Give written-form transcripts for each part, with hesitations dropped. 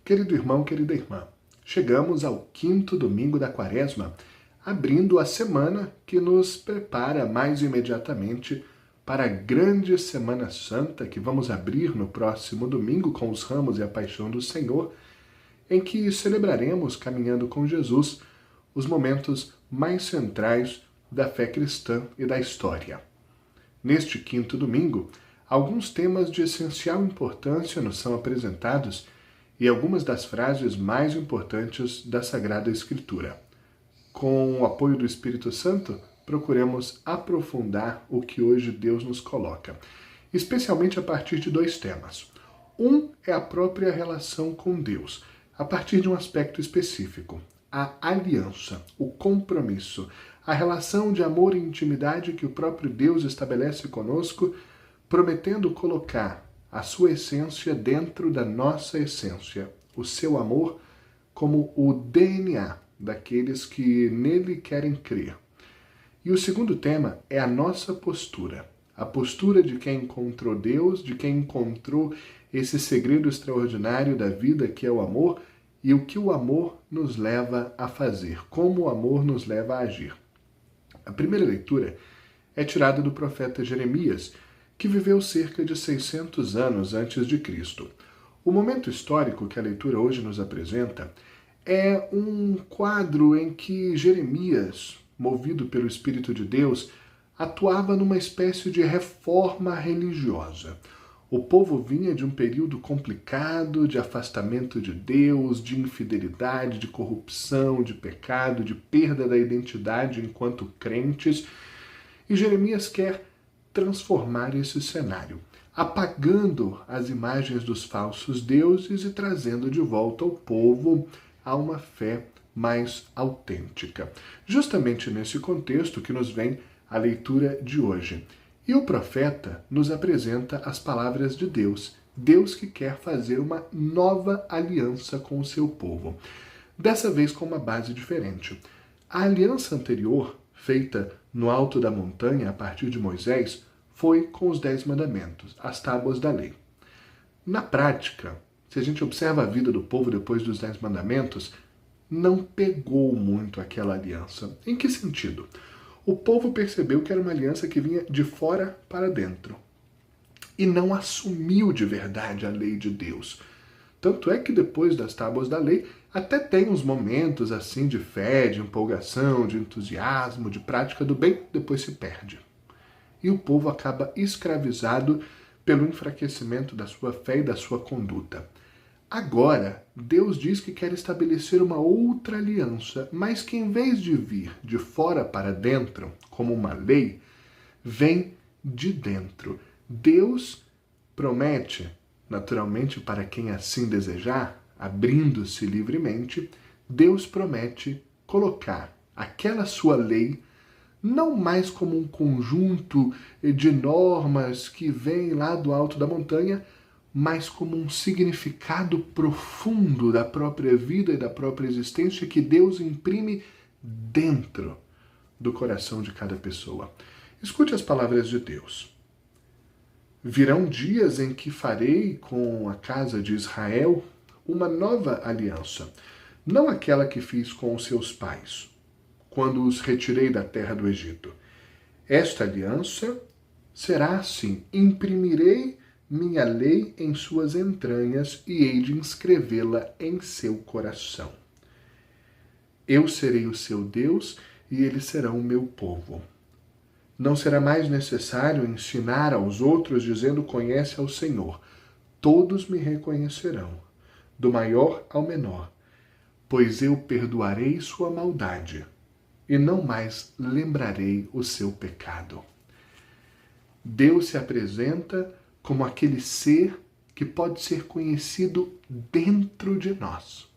Querido irmão, querida irmã, chegamos ao quinto domingo da Quaresma, abrindo a semana que nos prepara mais imediatamente para a grande Semana Santa que vamos abrir no próximo domingo com os ramos e a paixão do Senhor, em que celebraremos, caminhando com Jesus, os momentos mais centrais da fé cristã e da história. Neste quinto domingo, alguns temas de essencial importância nos são apresentados e algumas das frases mais importantes da Sagrada Escritura. Com o apoio do Espírito Santo, procuremos aprofundar o que hoje Deus nos coloca, especialmente a partir de dois temas. Um é a própria relação com Deus, a partir de um aspecto específico, a aliança, o compromisso, a relação de amor e intimidade que o próprio Deus estabelece conosco, prometendo colocar a sua essência dentro da nossa essência, o seu amor como o DNA daqueles que nele querem crer. E o segundo tema é a nossa postura, a postura de quem encontrou Deus, de quem encontrou esse segredo extraordinário da vida que é o amor e o que o amor nos leva a fazer, como o amor nos leva a agir. A primeira leitura é tirada do profeta Jeremias, que viveu cerca de 600 anos antes de Cristo. O momento histórico que a leitura hoje nos apresenta é um quadro em que Jeremias, movido pelo Espírito de Deus, atuava numa espécie de reforma religiosa. O povo vinha de um período complicado, de afastamento de Deus, de infidelidade, de corrupção, de pecado, de perda da identidade enquanto crentes, e Jeremias quer transformar esse cenário, apagando as imagens dos falsos deuses e trazendo de volta o povo a uma fé mais autêntica. Justamente nesse contexto que nos vem a leitura de hoje. E o profeta nos apresenta as palavras de Deus, Deus que quer fazer uma nova aliança com o seu povo, dessa vez com uma base diferente. A aliança anterior, feita no alto da montanha a partir de Moisés, foi com os 10 mandamentos, as tábuas da lei. Na prática, se a gente observa a vida do povo depois dos 10 mandamentos, não pegou muito aquela aliança. Em que sentido? O povo percebeu que era uma aliança que vinha de fora para dentro e não assumiu de verdade a lei de Deus. Tanto é que depois das tábuas da lei, até tem uns momentos assim de fé, de empolgação, de entusiasmo, de prática do bem, depois se perde. E o povo acaba escravizado pelo enfraquecimento da sua fé e da sua conduta. Agora, Deus diz que quer estabelecer uma outra aliança, mas que em vez de vir de fora para dentro, como uma lei, vem de dentro. Deus promete, naturalmente para quem assim desejar, abrindo-se livremente, Deus promete colocar aquela sua lei não mais como um conjunto de normas que vem lá do alto da montanha, mas como um significado profundo da própria vida e da própria existência que Deus imprime dentro do coração de cada pessoa. Escute as palavras de Deus. Virão dias em que farei com a casa de Israel uma nova aliança, não aquela que fiz com os seus pais, quando os retirei da terra do Egito. Esta aliança será assim: imprimirei minha lei em suas entranhas e hei de inscrevê-la em seu coração. Eu serei o seu Deus e eles serão o meu povo. Não será mais necessário ensinar aos outros dizendo: conhece ao Senhor. Todos me reconhecerão, do maior ao menor, pois eu perdoarei sua maldade e não mais lembrarei o seu pecado. Deus se apresenta como aquele ser que pode ser conhecido dentro de nós.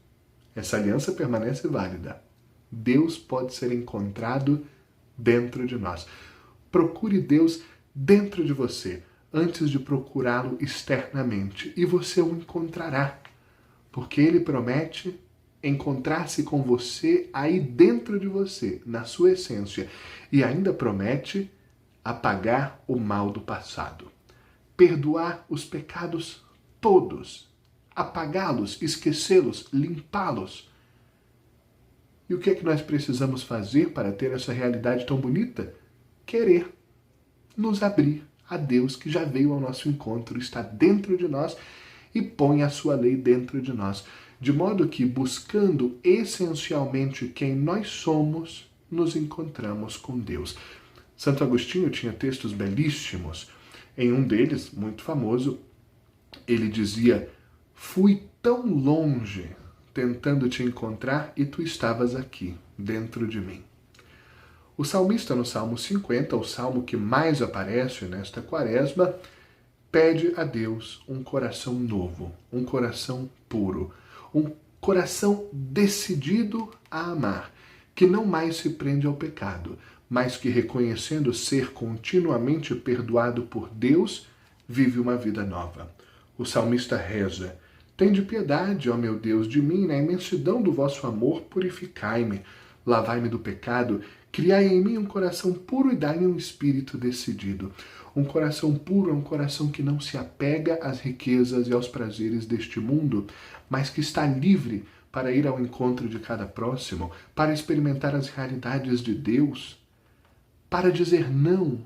Essa aliança permanece válida. Deus pode ser encontrado dentro de nós. Procure Deus dentro de você, antes de procurá-lo externamente, e você o encontrará, porque Ele promete encontrar-se com você aí dentro de você, na sua essência, e ainda promete apagar o mal do passado, perdoar os pecados todos, apagá-los, esquecê-los, limpá-los. E o que é que nós precisamos fazer para ter essa realidade tão bonita? Querer nos abrir a Deus que já veio ao nosso encontro, está dentro de nós e põe a sua lei dentro de nós. De modo que, buscando essencialmente quem nós somos, nos encontramos com Deus. Santo Agostinho tinha textos belíssimos. Em um deles, muito famoso, ele dizia: fui tão longe tentando te encontrar e tu estavas aqui, dentro de mim. O salmista, no Salmo 50, o salmo que mais aparece nesta quaresma, pede a Deus um coração novo, um coração puro, um coração decidido a amar, que não mais se prende ao pecado, mas que, reconhecendo ser continuamente perdoado por Deus, vive uma vida nova. O salmista reza: tende piedade, ó meu Deus, de mim, na imensidão do vosso amor, purificai-me, lavai-me do pecado, criai em mim um coração puro e dai-me um espírito decidido. Um coração puro é um coração que não se apega às riquezas e aos prazeres deste mundo, mas que está livre para ir ao encontro de cada próximo, para experimentar as realidades de Deus, para dizer não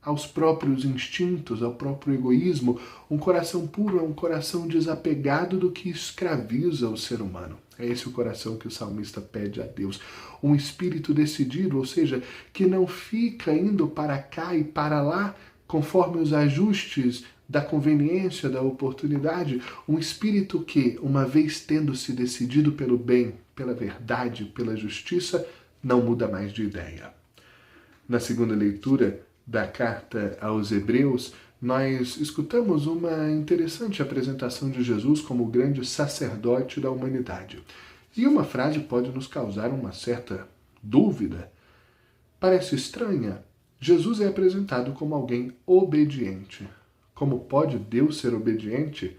aos próprios instintos, ao próprio egoísmo. Um coração puro é um coração desapegado do que escraviza o ser humano. É esse o coração que o salmista pede a Deus. Um espírito decidido, ou seja, que não fica indo para cá e para lá conforme os ajustes da conveniência, da oportunidade. Um espírito que, uma vez tendo se decidido pelo bem, pela verdade, pela justiça, não muda mais de ideia. Na segunda leitura da carta aos Hebreus, nós escutamos uma interessante apresentação de Jesus como o grande sacerdote da humanidade. E uma frase pode nos causar uma certa dúvida. Parece estranha. Jesus é apresentado como alguém obediente. Como pode Deus ser obediente?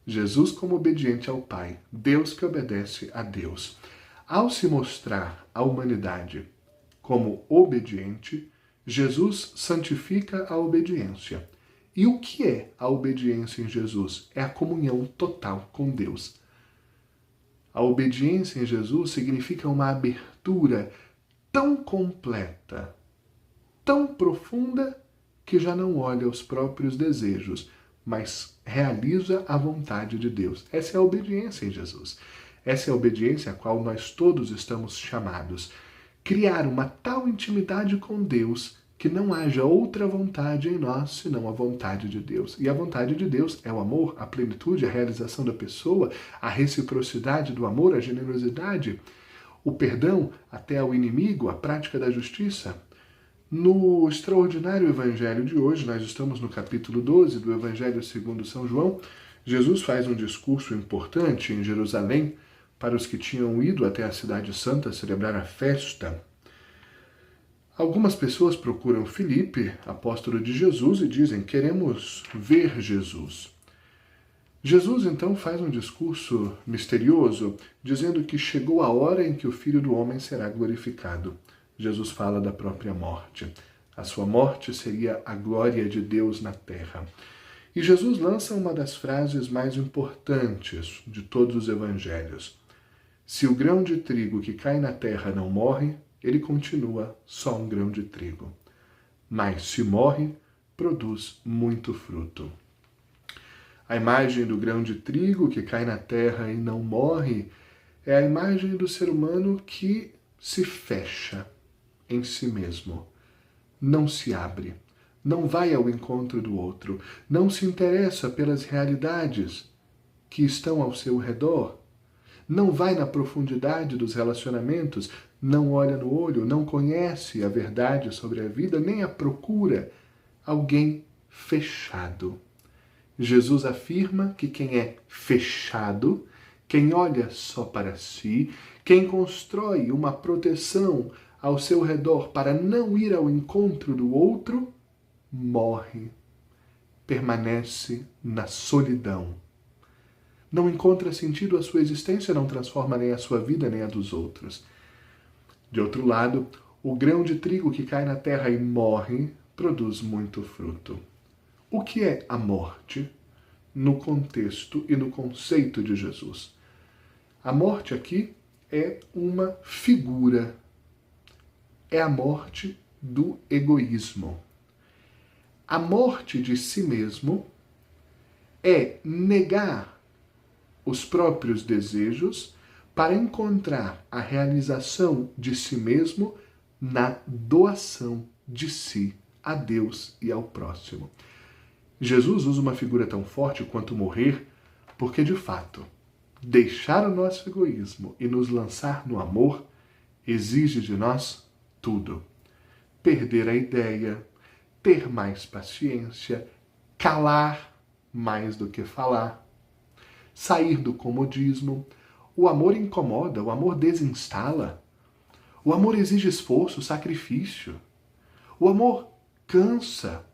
Jesus como obediente ao Pai, Deus que obedece a Deus. Ao se mostrar à humanidade como obediente, Jesus santifica a obediência. E o que é a obediência em Jesus? É a comunhão total com Deus. A obediência em Jesus significa uma abertura tão completa, tão profunda, que já não olha os próprios desejos, mas realiza a vontade de Deus. Essa é a obediência em Jesus. Essa é a obediência a qual nós todos estamos chamados. Criar uma tal intimidade com Deus que não haja outra vontade em nós senão a vontade de Deus. E a vontade de Deus é o amor, a plenitude, a realização da pessoa, a reciprocidade do amor, a generosidade, o perdão até ao inimigo, a prática da justiça. No extraordinário evangelho de hoje, nós estamos no capítulo 12 do Evangelho segundo São João. Jesus faz um discurso importante em Jerusalém para os que tinham ido até a cidade santa celebrar a festa. Algumas pessoas procuram Filipe, apóstolo de Jesus, e dizem: queremos ver Jesus. Jesus então faz um discurso misterioso, dizendo que chegou a hora em que o Filho do Homem será glorificado. Jesus fala da própria morte. A sua morte seria a glória de Deus na terra. E Jesus lança uma das frases mais importantes de todos os evangelhos. Se o grão de trigo que cai na terra não morre, ele continua só um grão de trigo. Mas se morre, produz muito fruto. A imagem do grão de trigo que cai na terra e não morre é a imagem do ser humano que se fecha em si mesmo, não se abre, não vai ao encontro do outro, não se interessa pelas realidades que estão ao seu redor, não vai na profundidade dos relacionamentos, não olha no olho, não conhece a verdade sobre a vida, nem a procura. Alguém fechado. Jesus afirma que quem é fechado, quem olha só para si, quem constrói uma proteção ao seu redor para não ir ao encontro do outro, morre, permanece na solidão. Não encontra sentido a sua existência, não transforma nem a sua vida nem a dos outros. De outro lado, o grão de trigo que cai na terra e morre produz muito fruto. O que é a morte? no contexto e no conceito de Jesus. A morte aqui é uma figura, é a morte do egoísmo. A morte de si mesmo é negar os próprios desejos para encontrar a realização de si mesmo na doação de si a Deus e ao próximo. Jesus usa uma figura tão forte quanto morrer, porque de fato, deixar o nosso egoísmo e nos lançar no amor exige de nós tudo. Perder a ideia, ter mais paciência, calar mais do que falar, sair do comodismo. O amor incomoda, o amor desinstala. O amor exige esforço, sacrifício. O amor cansa,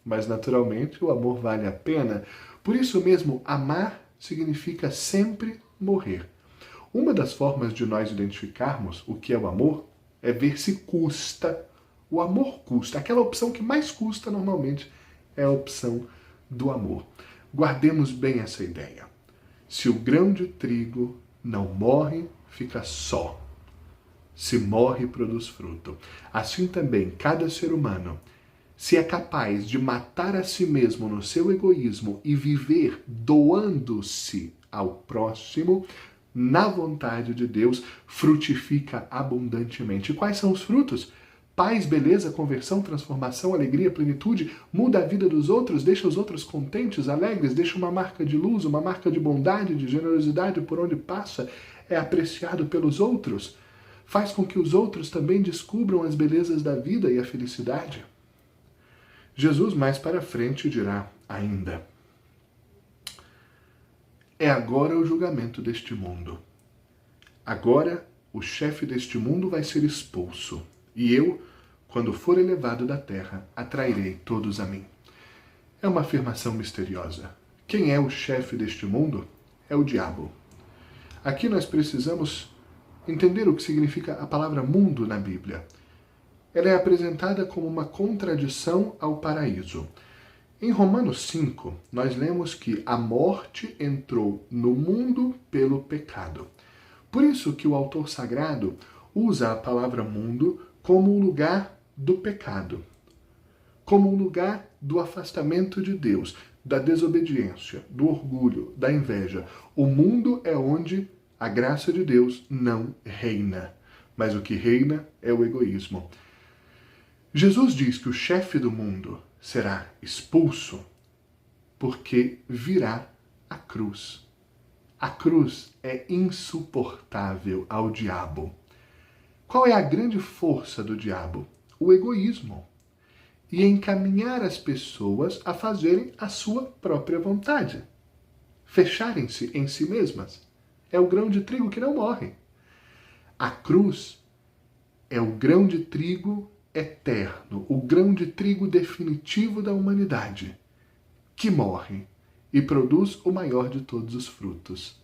mas naturalmente o amor vale a pena. Por isso mesmo, amar significa sempre morrer. Uma das formas de nós identificarmos o que é o amor é ver se custa. O amor custa. Aquela opção que mais custa normalmente é a opção do amor. Guardemos bem essa ideia. Se o grão de trigo não morre, fica só. Se morre, produz fruto. Assim também, cada ser humano, se é capaz de matar a si mesmo no seu egoísmo e viver doando-se ao próximo, na vontade de Deus, frutifica abundantemente. E quais são os frutos? Paz, beleza, conversão, transformação, alegria, plenitude, muda a vida dos outros, deixa os outros contentes, alegres, deixa uma marca de luz, uma marca de bondade, de generosidade por onde passa, é apreciado pelos outros, faz com que os outros também descubram as belezas da vida e a felicidade. Jesus mais para frente dirá ainda: é agora o julgamento deste mundo. Agora o chefe deste mundo vai ser expulso, e eu, quando for elevado da terra, atrairei todos a mim. É uma afirmação misteriosa. Quem é o chefe deste mundo? É o diabo. Aqui nós precisamos entender o que significa a palavra mundo na Bíblia. Ela é apresentada como uma contradição ao paraíso. Em Romanos 5, nós lemos que a morte entrou no mundo pelo pecado. Por isso que o autor sagrado usa a palavra mundo como um lugar do pecado, como um lugar do afastamento de Deus, da desobediência, do orgulho, da inveja. O mundo é onde a graça de Deus não reina, mas o que reina é o egoísmo. Jesus diz que o chefe do mundo será expulso porque virá a cruz. A cruz é insuportável ao diabo. Qual é a grande força do diabo? O egoísmo. E encaminhar as pessoas a fazerem a sua própria vontade. Fecharem-se em si mesmas. É o grão de trigo que não morre. A cruz é o grão de trigo eterno, o grão de trigo definitivo da humanidade, que morre e produz o maior de todos os frutos.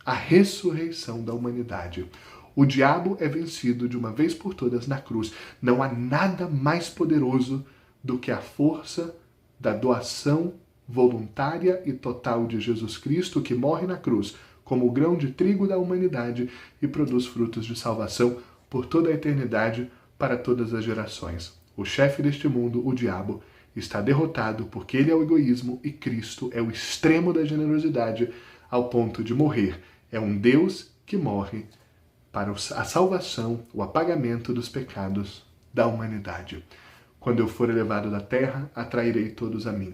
A ressurreição da humanidade. O diabo é vencido de uma vez por todas na cruz. Não há nada mais poderoso do que a força da doação voluntária e total de Jesus Cristo, que morre na cruz como o grão de trigo da humanidade e produz frutos de salvação por toda a eternidade, para todas as gerações. O chefe deste mundo, o diabo, está derrotado porque ele é o egoísmo e Cristo é o extremo da generosidade ao ponto de morrer. É um Deus que morre para a salvação, o apagamento dos pecados da humanidade. Quando eu for elevado da terra, atrairei todos a mim.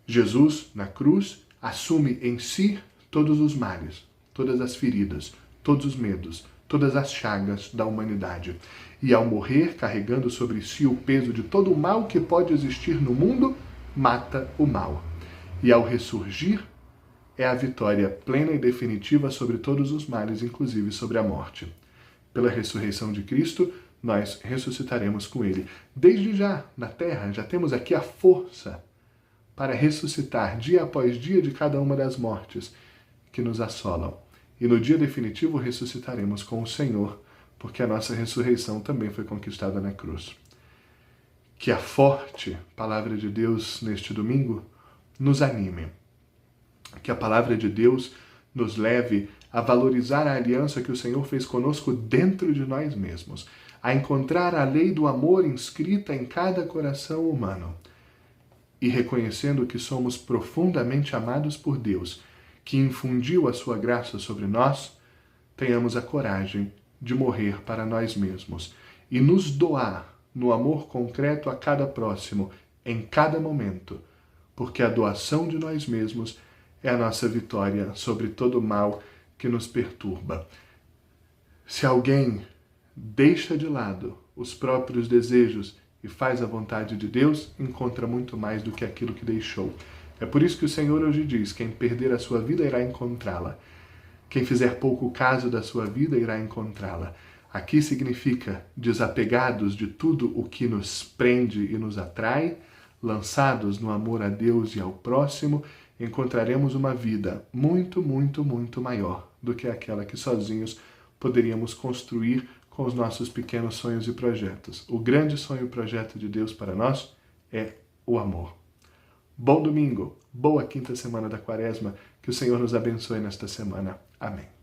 Jesus, na cruz, assume em si todos os males, todas as feridas, todos os medos, todas as chagas da humanidade. E ao morrer, carregando sobre si o peso de todo o mal que pode existir no mundo, mata o mal. E ao ressurgir, é a vitória plena e definitiva sobre todos os males, inclusive sobre a morte. Pela ressurreição de Cristo, nós ressuscitaremos com Ele. Desde já, na terra, já temos aqui a força para ressuscitar dia após dia de cada uma das mortes que nos assolam. E no dia definitivo ressuscitaremos com o Senhor, porque a nossa ressurreição também foi conquistada na cruz. Que a forte palavra de Deus neste domingo nos anime Que a palavra de Deus nos leve a valorizar a aliança que o Senhor fez conosco dentro de nós mesmos, a encontrar a lei do amor inscrita em cada coração humano e reconhecendo que somos profundamente amados por Deus, que infundiu a sua graça sobre nós, tenhamos a coragem de morrer para nós mesmos e nos doar no amor concreto a cada próximo, em cada momento, porque a doação de nós mesmos é a nossa vitória sobre todo o mal que nos perturba. Se alguém deixa de lado os próprios desejos e faz a vontade de Deus, encontra muito mais do que aquilo que deixou. É por isso que o Senhor hoje diz: quem perder a sua vida irá encontrá-la. Quem fizer pouco caso da sua vida irá encontrá-la. Aqui significa desapegados de tudo o que nos prende e nos atrai, lançados no amor a Deus e ao próximo, encontraremos uma vida muito, muito, muito maior do que aquela que sozinhos poderíamos construir com os nossos pequenos sonhos e projetos. O grande sonho e projeto de Deus para nós é o amor. Bom domingo, boa quinta semana da Quaresma, que o Senhor nos abençoe nesta semana. Amém.